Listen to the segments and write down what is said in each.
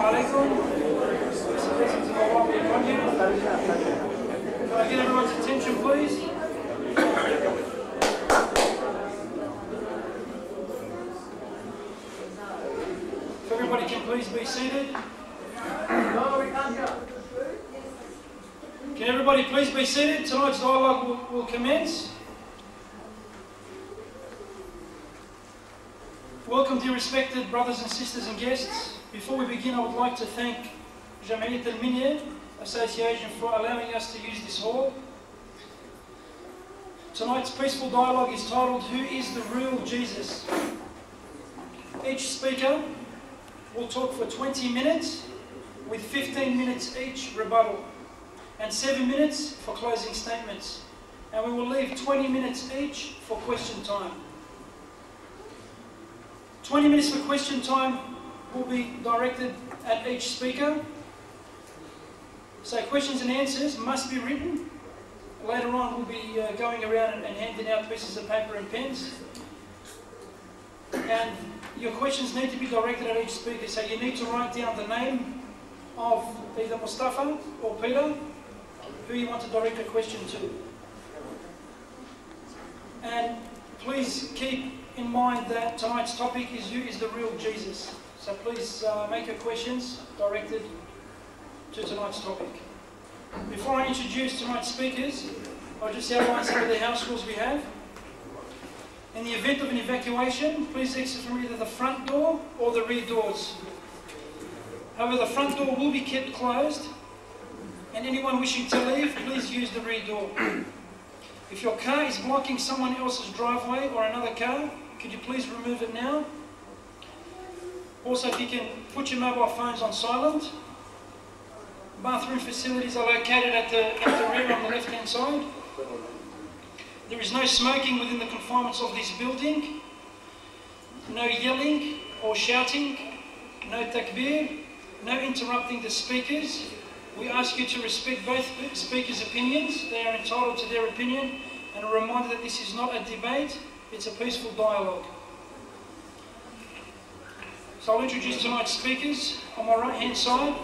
alaikum. Can I get everyone's attention, please? If everybody can please be seated. Can everybody please be seated? Tonight's dialogue will commence. Welcome, dear respected brothers and sisters and guests. Before we begin, I would like to thank Jamiyat al-Minya Association for allowing us to use this hall. Tonight's peaceful dialogue is titled, Who is the Real Jesus? Each speaker will talk for 20 minutes with 15 minutes each rebuttal and 7 minutes for closing statements. And we will leave 20 minutes each for question time. 20 minutes for question time will be directed at each speaker. So questions and answers must be written. Later on we'll be going around and handing out pieces of paper and pens. And your questions need to be directed at each speaker. So you need to write down the name of either Mustafa or Peter, who you want to direct a question to. And please keep in mind that tonight's topic is who is the real Jesus. So please make your questions directed to tonight's topic. Before I introduce tonight's speakers, I'll just outline some of the house rules we have. In the event of an evacuation, please exit from either the front door or the rear doors. However, the front door will be kept closed, and anyone wishing to leave, please use the rear door. If your car is blocking someone else's driveway or another car, could you please remove it now? Also, if you can put your mobile phones on silent. Bathroom facilities are located at the rear on the left-hand side. There is no smoking within the confinements of this building. No yelling or shouting. No takbir. No interrupting the speakers. We ask you to respect both speakers' opinions. They are entitled to their opinion. And a reminder that this is not a debate, it's a peaceful dialogue. So I'll introduce tonight's speakers. On my right-hand side,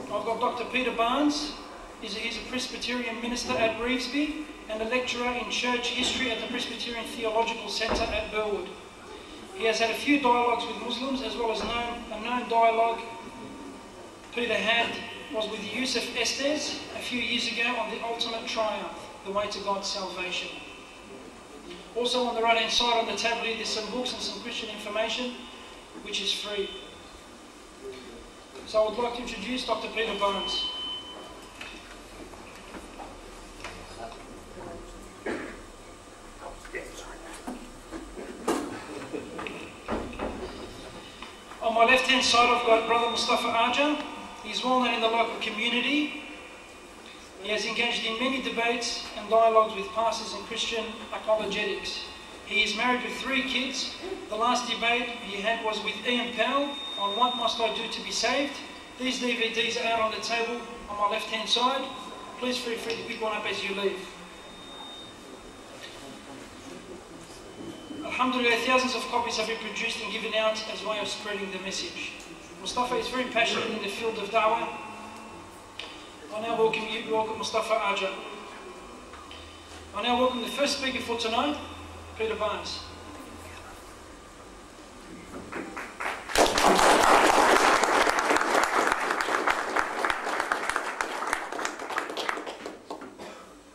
I've got Dr. Peter Barnes. He's a Presbyterian minister at Revesby and a lecturer in church history at the Presbyterian Theological Centre at Burwood. He has had a few dialogues with Muslims as well as a known dialogue Peter had was with Yusuf Estes a few years ago on the ultimate triumph, the way to God's salvation. Also on the right hand side on the tablet there's some books and some Christian information which is free. So I would like to introduce Dr. Peter Barnes. On my left hand side I've got Brother Mustafa Arja. He's well known in the local community. He has engaged in many debates and dialogues with pastors and Christian apologetics. He is married with 3 kids. The last debate he had was with Ian Powell on What Must I Do to Be Saved. These DVDs are out on the table on my left hand side. Please feel free to pick one up as you leave. Alhamdulillah, thousands of copies have been produced and given out as a way of spreading the message. Mustafa is very passionate in the field of da'wah. I now welcome Mustafa Arja. I now welcome the first speaker for tonight, Peter Barnes.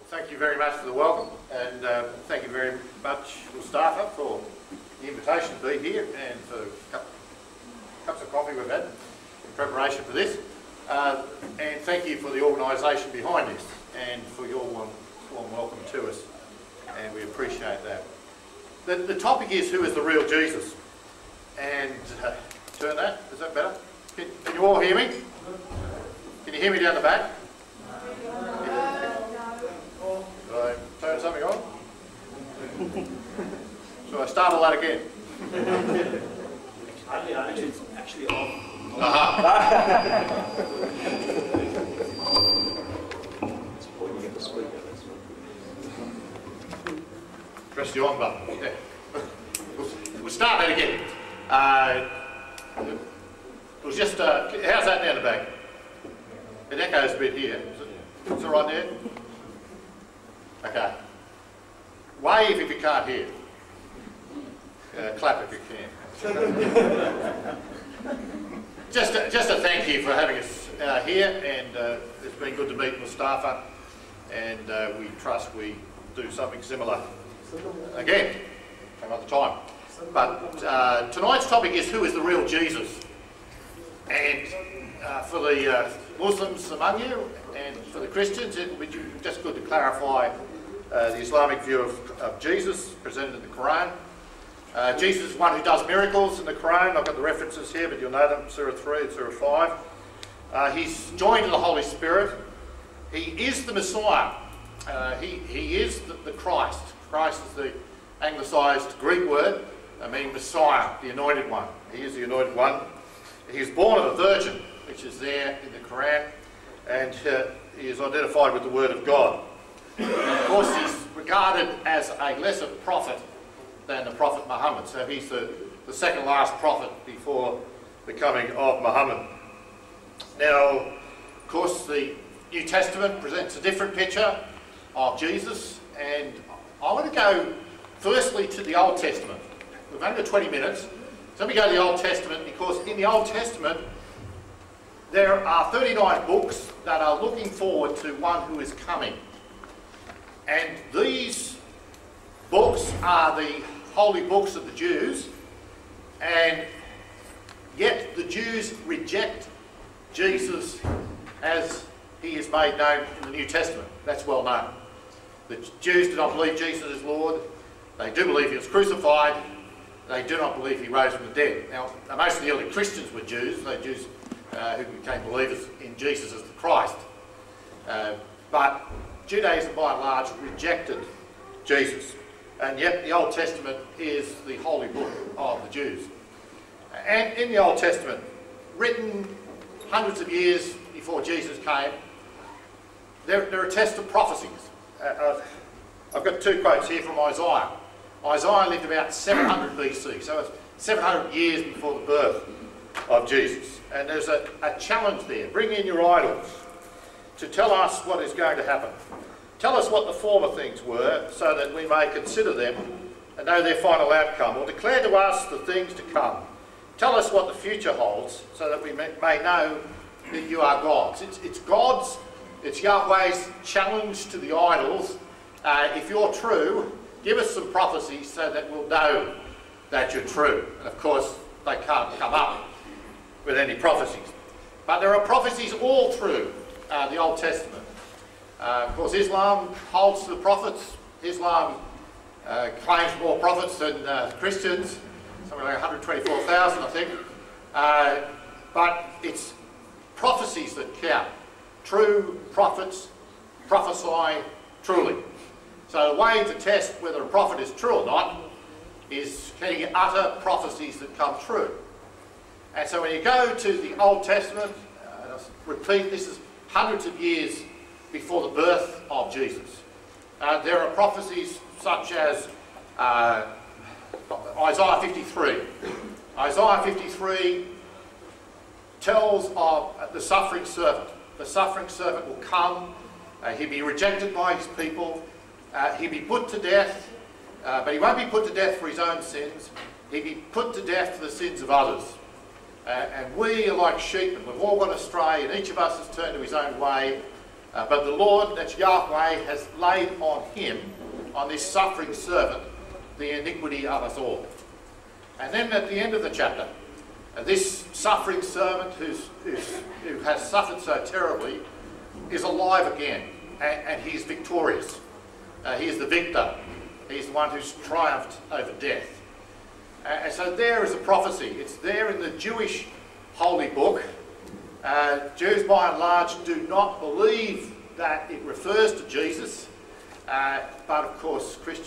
Thank you very much for the welcome, and thank you very much, Mustafa, for the invitation to be here and for cups of coffee we've had in preparation for this. And thank you for the organisation behind this and for your warm welcome to us, and we appreciate that. The topic is, who is the real Jesus? And turn that, is that better? Can you all hear me? Can you hear me down the back? Should I turn something on? Should I start all that again? It's actually on. Press the on button. Yeah. We'll start that again. was just, how's that down the back? It echoes a bit here. Is it all right there? Okay. Wave if you can't hear. Clap if you can. Just a thank you for having us here, and it's been good to meet Mustafa, and we trust we do something similar again another time. But tonight's topic is who is the real Jesus, and for the Muslims among you and for the Christians, it would be just good to clarify the Islamic view of Jesus presented in the Quran. Jesus is one who does miracles in the Quran. I've got the references here, but you'll know them, Surah 3 and Surah 5. He's joined to the Holy Spirit. He is the Messiah. He is the Christ. Christ is the anglicised Greek word, meaning Messiah, the anointed one. He is the anointed one. He is born of a virgin, which is there in the Quran, and he is identified with the Word of God. And of course, he's regarded as a lesser prophet than the Prophet Muhammad, so he's the second last prophet before the coming of Muhammad. Now, of course, the New Testament presents a different picture of Jesus, and I want to go firstly to the Old Testament. We've only got 20 minutes, so let me go to the Old Testament, because in the Old Testament there are 39 books that are looking forward to one who is coming. And these books are the holy books of the Jews, and yet the Jews reject Jesus as he is made known in the New Testament. That's well known. The Jews do not believe Jesus is Lord. They do believe he was crucified. They do not believe he rose from the dead. Now, most of the early Christians were Jews. They're Jews who became believers in Jesus as the Christ. But Judaism, by and large, rejected Jesus. And yet the Old Testament is the holy book of the Jews. And in the Old Testament, written hundreds of years before Jesus came, there are tests of prophecies. I've got two quotes here from Isaiah. Isaiah lived about 700 BC, so it's 700 years before the birth of Jesus. And there's a challenge there. Bring in your idols to tell us what is going to happen. Tell us what the former things were, so that we may consider them and know their final outcome, or declare to us the things to come. Tell us what the future holds, so that we may know that you are gods. It's God's, it's Yahweh's challenge to the idols. If you're true, give us some prophecies so that we'll know that you're true. And of course, they can't come up with any prophecies. But there are prophecies all through the Old Testament. Of course, Islam holds to the prophets. Islam claims more prophets than Christians, something like 124,000, I think. But it's prophecies that count. True prophets prophesy truly. So the way to test whether a prophet is true or not is can he utter prophecies that come true. And so when you go to the Old Testament, and I'll repeat, this is hundreds of years before the birth of Jesus. There are prophecies such as Isaiah 53. Isaiah 53 tells of the suffering servant. The suffering servant will come, he'll be rejected by his people, he'll be put to death, but he won't be put to death for his own sins, he'll be put to death for the sins of others. And we are like sheep, and we've all gone astray, and each of us has turned to his own way. But the Lord, that's Yahweh, has laid on him, on this suffering servant, the iniquity of us all. And then at the end of the chapter, this suffering servant who has suffered so terribly is alive again, and he's victorious. He is the victor. He's the one who's triumphed over death. And so there is a prophecy. It's there in the Jewish holy book. Jews by and large do not believe that it refers to Jesus, but of course Christians